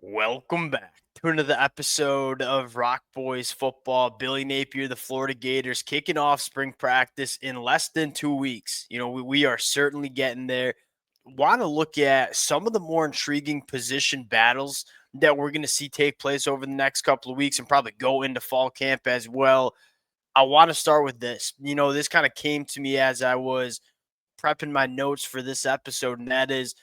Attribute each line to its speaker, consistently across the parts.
Speaker 1: Welcome back to another episode of Rock Boys Football. Billy Napier, the Florida Gators, kicking off spring practice in less than 2 weeks. We are certainly getting there. Want to look at some of the more intriguing position battles that we're going to see take place over the next couple of weeks and probably go into fall camp as well. I want to start with this. This kind of came to me as I was prepping my notes for this episode, and that is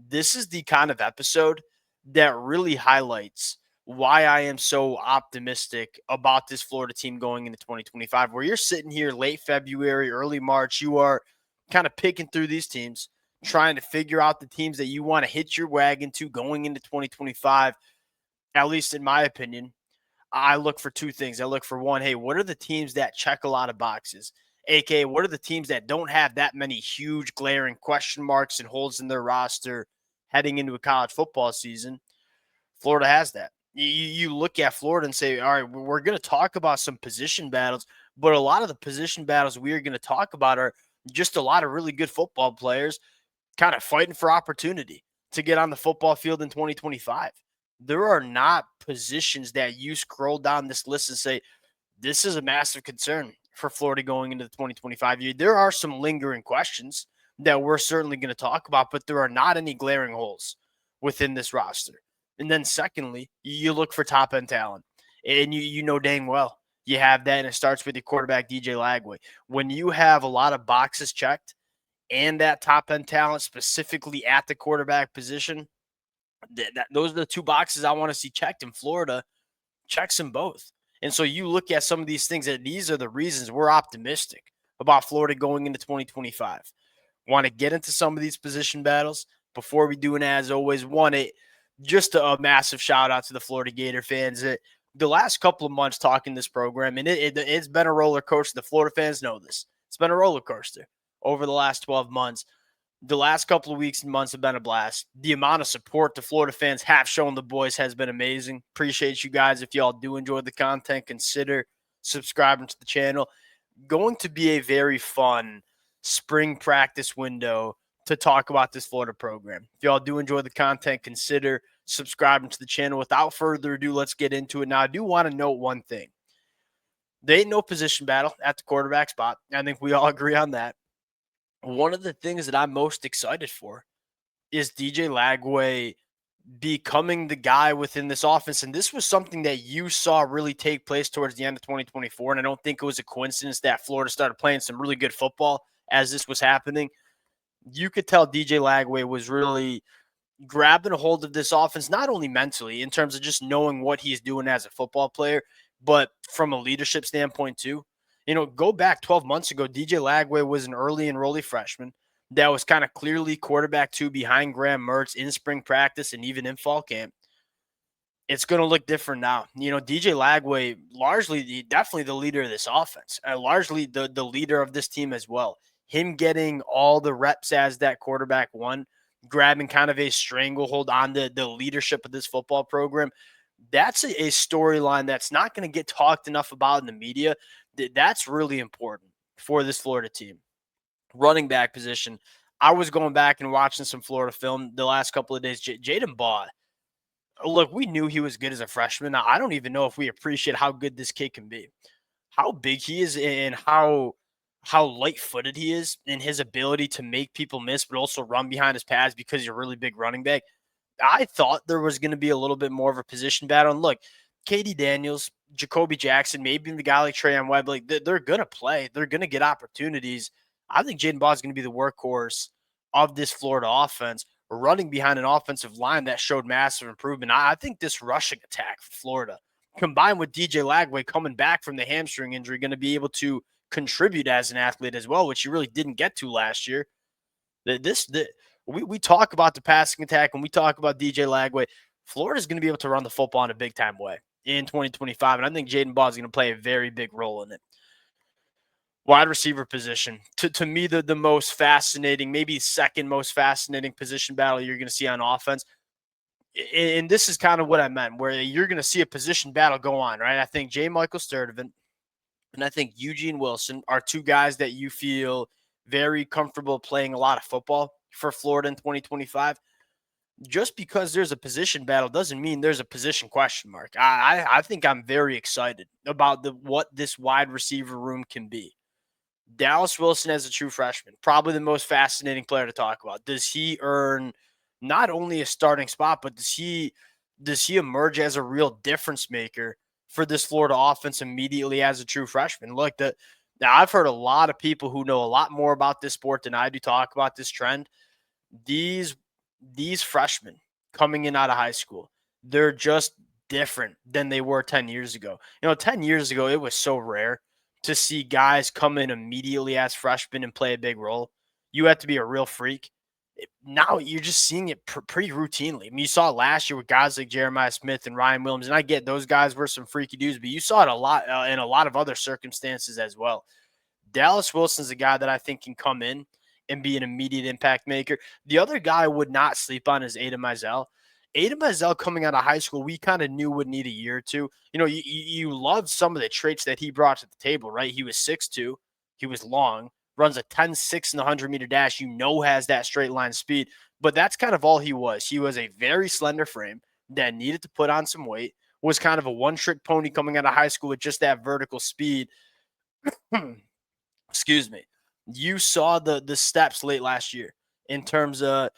Speaker 1: this is the kind of episode that really highlights why I am so optimistic about this Florida team going into 2025. Where you're sitting here late February, early March, you are kind of picking through these teams, trying to figure out the teams that you want to hit your wagon to going into 2025. At least in my opinion, I look for two things. I look for one, hey, what are the teams that check a lot of boxes? AKA, what are the teams that don't have that many huge glaring question marks and holes in their roster heading into a college football season? Florida has that. You look at Florida and say, all right, we're going to talk about some position battles, but a lot of the position battles we are going to talk about are just a lot of really good football players kind of fighting for opportunity to get on the football field in 2025. There are not positions that you scroll down this list and say, this is a massive concern for Florida going into the 2025 year. There are some lingering questions that we're certainly going to talk about, but there are not any glaring holes within this roster. And then, secondly, you look for top end talent, and you know dang well you have that, and it starts with your quarterback DJ Lagway. When you have a lot of boxes checked and that top end talent specifically at the quarterback position, those are the two boxes I want to see checked in Florida. Checks them both. And so you look at some of these things, that these are the reasons we're optimistic about Florida going into 2025. Want to get into some of these position battles before we do, and as always, just a massive shout out to the Florida Gator fans. The last couple of months talking this program, and it's been a roller coaster. The Florida fans know this. It's been a roller coaster over the last 12 months. The last couple of weeks and months have been a blast. The amount of support the Florida fans have shown the boys has been amazing. Appreciate you guys. If y'all do enjoy the content, consider subscribing to the channel. Going to be a very fun spring practice window to talk about this Florida program. If y'all do enjoy the content, consider subscribing to the channel. Without further ado, let's get into it. Now, I do want to note one thing. There ain't no position battle at the quarterback spot. I think we all agree on that. One of the things that I'm most excited for is DJ Lagway becoming the guy within this offense. And this was something that you saw really take place towards the end of 2024. And I don't think it was a coincidence that Florida started playing some really good football as this was happening. You could tell DJ Lagway was really grabbing a hold of this offense, not only mentally in terms of just knowing what he's doing as a football player, but from a leadership standpoint too. Go back 12 months ago, DJ Lagway was an early enrollee freshman that was kind of clearly quarterback two behind Graham Mertz in spring practice and even in fall camp. It's going to look different now. DJ Lagway, definitely the leader of this offense, largely the leader of this team as well. Him getting all the reps as that quarterback one, grabbing kind of a stranglehold on the leadership of this football program. That's a storyline that's not going to get talked enough about in the media. That's really important for this Florida team. Running back position. I was going back and watching some Florida film the last couple of days. Jaden Baugh. Look, we knew he was good as a freshman. Now, I don't even know if we appreciate how good this kid can be, how big he is, and how light-footed he is in his ability to make people miss, but also run behind his pads because you're a really big running back. I thought there was going to be a little bit more of a position battle. And look, Katie Daniels, Jacoby Jackson, maybe even the guy like Trayon Webb, like they're going to play. They're going to get opportunities. I think Jaden Baugh is going to be the workhorse of this Florida offense, running behind an offensive line that showed massive improvement. I think this rushing attack for Florida, combined with DJ Lagway coming back from the hamstring injury, going to be able to contribute as an athlete as well, which he really didn't get to last year. We talk about the passing attack and we talk about DJ Lagway. Florida's going to be able to run the football in a big time way in 2025, and I think Jaden Baugh is going to play a very big role in it. Wide receiver position, to me, the most fascinating, maybe second most fascinating position battle you're going to see on offense. And this is kind of what I meant, where you're going to see a position battle go on, right? I think J. Michael Sturdivant and I think Eugene Wilson are two guys that you feel very comfortable playing a lot of football for Florida in 2025. just because there's a position battle doesn't mean there's a position question mark. I think I'm very excited about what this wide receiver room can be. Dallas Wilson as a true freshman, probably the most fascinating player to talk about. Does he earn not only a starting spot, but does he emerge as a real difference maker for this Florida offense immediately as a true freshman? Look, now I've heard a lot of people who know a lot more about this sport than I do talk about this trend. These these freshmen coming in out of high school, they're just different than they were 10 years ago. 10 years ago, it was so rare to see guys come in immediately as freshmen and play a big role. You had to be a real freak. Now you're just seeing it pretty routinely. I mean, you saw it last year with guys like Jeremiah Smith and Ryan Williams, and I get those guys were some freaky dudes, but you saw it a lot in a lot of other circumstances as well. Dallas Wilson's a guy that I think can come in and be an immediate impact maker. The other guy I would not sleep on is Aiden Mizell. Aiden Mizell coming out of high school, we kind of knew would need a year or two. You loved some of the traits that he brought to the table, right? He was 6'2", he was long, runs a 10.6 in the 100-meter dash, has that straight line speed, but that's kind of all he was. He was a very slender frame that needed to put on some weight, was kind of a one-trick pony coming out of high school with just that vertical speed. Excuse me. You saw the steps late last year in terms of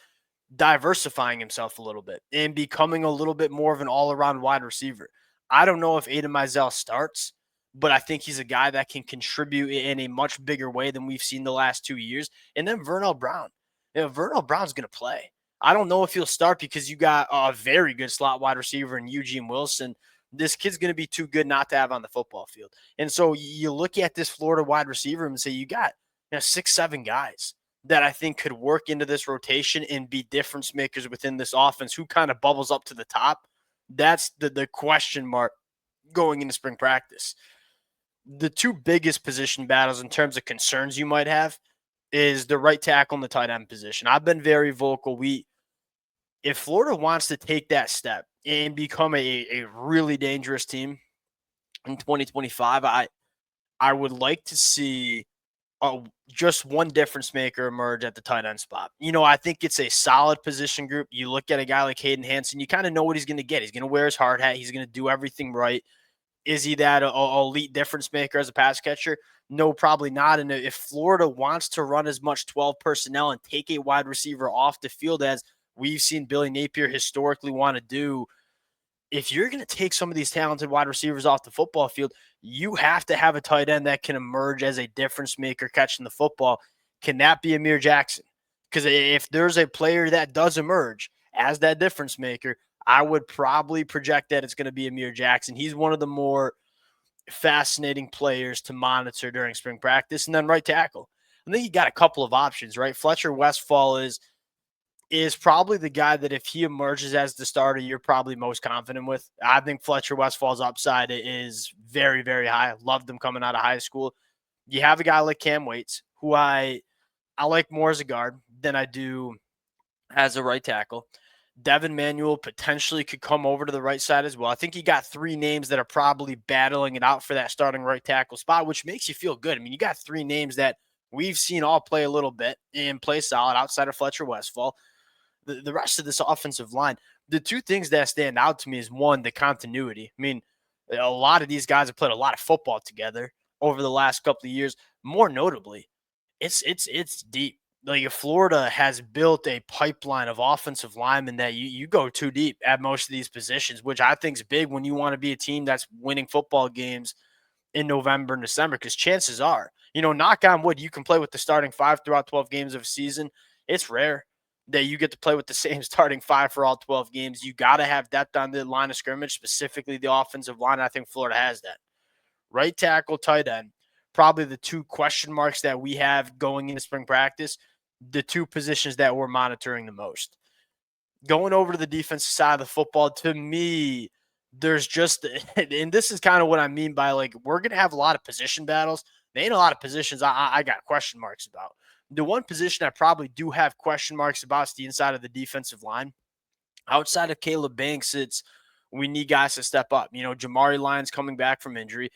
Speaker 1: diversifying himself a little bit and becoming a little bit more of an all-around wide receiver. I don't know if Aiden Mizell starts, but I think he's a guy that can contribute in a much bigger way than we've seen the last 2 years. And then Vernell Brown. Vernell Brown's going to play. I don't know if he'll start because you got a very good slot wide receiver in Eugene Wilson. This kid's going to be too good not to have on the football field. And so you look at this Florida wide receiver and say, you got 6, 7 guys that I think could work into this rotation and be difference makers within this offense. Who kind of bubbles up to the top? That's the question mark going into spring practice. The two biggest position battles in terms of concerns you might have is the right tackle and the tight end position. I've been very vocal. If Florida wants to take that step and become a really dangerous team in 2025, I would like to see just one difference maker emerge at the tight end spot. I think it's a solid position group. You look at a guy like Hayden Hansen, you kind of know what he's going to get. He's going to wear his hard hat. He's going to do everything right. Is he that elite difference maker as a pass catcher? No, probably not. And if Florida wants to run as much 12 personnel and take a wide receiver off the field as we've seen Billy Napier historically want to do, if you're going to take some of these talented wide receivers off the football field, you have to have a tight end that can emerge as a difference maker catching the football. Can that be Amir Jackson? Because if there's a player that does emerge as that difference maker, I would probably project that it's going to be Amir Jackson. He's one of the more fascinating players to monitor during spring practice. And then right tackle. I think you got a couple of options, right? Fletcher Westfall is probably the guy that if he emerges as the starter, you're probably most confident with. I think Fletcher Westfall's upside is very, very high. I loved him coming out of high school. You have a guy like Cam Waits, who I like more as a guard than I do as a right tackle. Devin Manuel potentially could come over to the right side as well. I think you got 3 names that are probably battling it out for that starting right tackle spot, which makes you feel good. I mean, you got 3 names that we've seen all play a little bit and play solid outside of Fletcher Westfall. The rest of this offensive line, the 2 things that stand out to me is, one, the continuity. I mean, a lot of these guys have played a lot of football together over the last couple of years. More notably, it's deep. Like, if Florida has built a pipeline of offensive linemen that you go too deep at most of these positions, which I think is big when you want to be a team that's winning football games in November and December, because chances are, knock on wood, you can play with the starting 5 throughout 12 games of a season. It's rare that you get to play with the same starting 5 for all 12 games. You got to have depth on the line of scrimmage, specifically the offensive line. I think Florida has that. Right tackle, tight end, probably the 2 question marks that we have going into spring practice, the 2 positions that we're monitoring the most. Going over to the defensive side of the football, to me, there's just, and this is kind of what I mean by, like, we're going to have a lot of position battles. There ain't a lot of positions I got question marks about. The one position I probably do have question marks about is the inside of the defensive line. Outside of Caleb Banks, we need guys to step up. Jamari Lyons coming back from injury.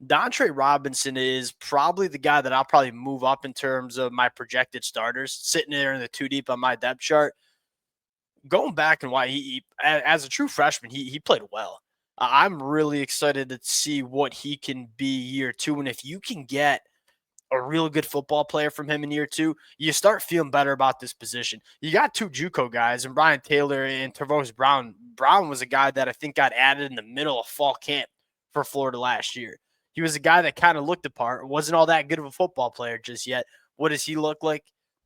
Speaker 1: Dontre Robinson is probably the guy that I'll probably move up in terms of my projected starters, sitting there in the 2 deep on my depth chart. going back and why as a true freshman, he played well. I'm really excited to see what he can be year two, and if you can get a real good football player from him in year two, you start feeling better about this position. You got two JUCO guys, and Brian Taylor and Tavos Brown. Brown was a guy that I think got added in the middle of fall camp for Florida last year. He was a guy that kind of looked the part, wasn't all that good of a football player just yet. What does he look like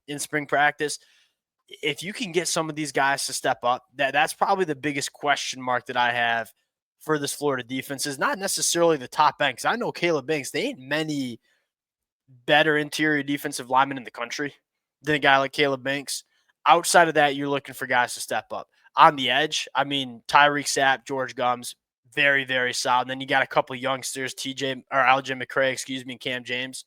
Speaker 1: in spring practice? If you can get some of these guys to step up, that's probably the biggest question mark that I have for this Florida defense is not necessarily the top end. Because I know Caleb Banks, they ain't many better interior defensive linemen in the country than a guy like Caleb Banks. Outside of that, you're looking for guys to step up. On the edge, I mean, Tyreek Sapp, George Gums, very, very solid. And then you got a couple youngsters, TJ or LJ McCray, excuse me, and Cam James.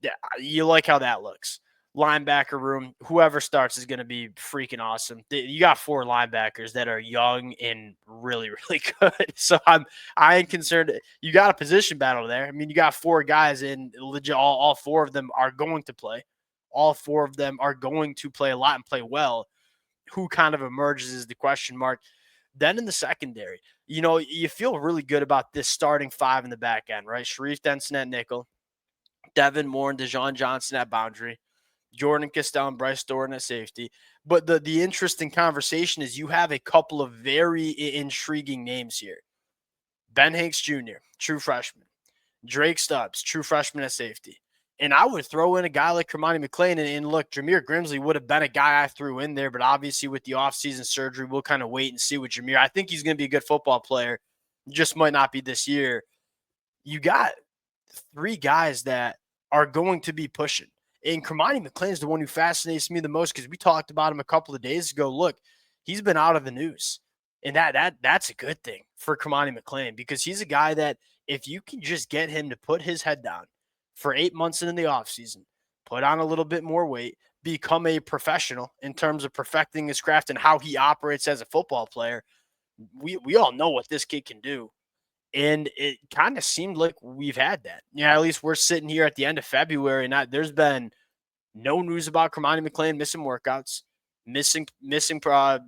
Speaker 1: Yeah, you like how that looks. Linebacker room, whoever starts is going to be freaking awesome. You got four linebackers that are young and really, really good. So I ain't concerned. You got a position battle there. I mean, you got four guys, and legit, all four of them are going to play. All four of them are going to play a lot and play well. Who kind of emerges is the question mark. Then in the secondary, you feel really good about this starting five in the back end, right? Sharif Denson at nickel, Devin Moore and Dejon Johnson at boundary, Jordan Castell and Bryce Thornton at safety. But the interesting conversation is you have a couple of very intriguing names here. Ben Hanks Jr., true freshman. Drake Stubbs, true freshman at safety. And I would throw in a guy like Kermani McClain. And look, Jameer Grimsley would have been a guy I threw in there. But obviously with the offseason surgery, we'll kind of wait and see with Jameer. I think he's going to be a good football player. Just might not be this year. You got three guys that are going to be pushing. And Kermani McClain is the one who fascinates me the most because we talked about him a couple of days ago. Look, he's been out of the news. And that's a good thing for Kermani McClain because he's a guy that if you can just get him to put his head down for 8 months in the offseason, put on a little bit more weight, become a professional in terms of perfecting his craft and how he operates as a football player, we all know what this kid can do. And it kind of seemed like we've had that. Yeah, at least we're sitting here at the end of February, and there's been no news about Kermani McClain missing workouts, missing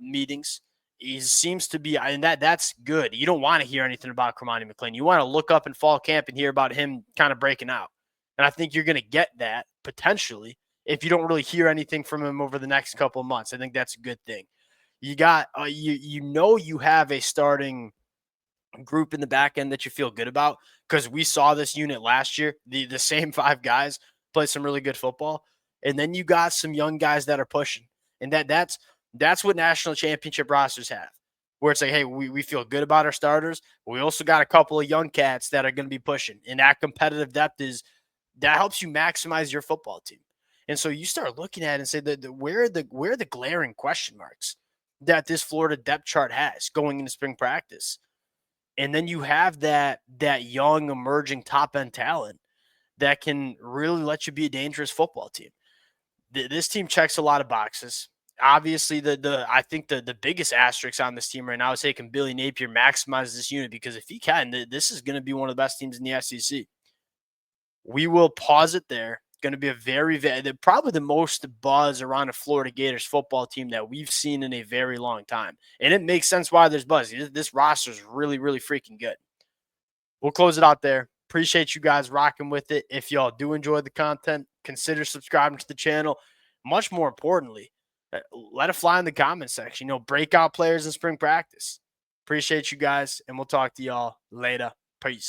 Speaker 1: meetings. He seems to be, and that's good. You don't want to hear anything about Kermani McClain. You want to look up in fall camp and hear about him kind of breaking out. And I think you're going to get that potentially if you don't really hear anything from him over the next couple of months. I think that's a good thing. You got you have a starting group in the back end that you feel good about because we saw this unit last year. The same five guys play some really good football, and then you got some young guys that are pushing, and that's what national championship rosters have, where it's like, hey, we feel good about our starters. But we also got a couple of young cats that are going to be pushing, and that competitive depth that helps you maximize your football team. And so you start looking at it and say that where are the glaring question marks that this Florida depth chart has going into spring practice. And then you have that young emerging top end talent that can really let you be a dangerous football team. This team checks a lot of boxes. Obviously, I think the biggest asterisk on this team right now is hey, can Billy Napier maximize this unit? Because if he can, this is going to be one of the best teams in the SEC. We will pause it there. Going to be probably the most buzz around a Florida Gators football team that we've seen in a very long time. And it makes sense why there's buzz. This roster is really, really freaking good. We'll close it out there. Appreciate you guys rocking with it. If y'all do enjoy the content, consider subscribing to the channel. Much more importantly, let it fly in the comment section. Breakout players in spring practice. Appreciate you guys, and we'll talk to y'all later. Peace.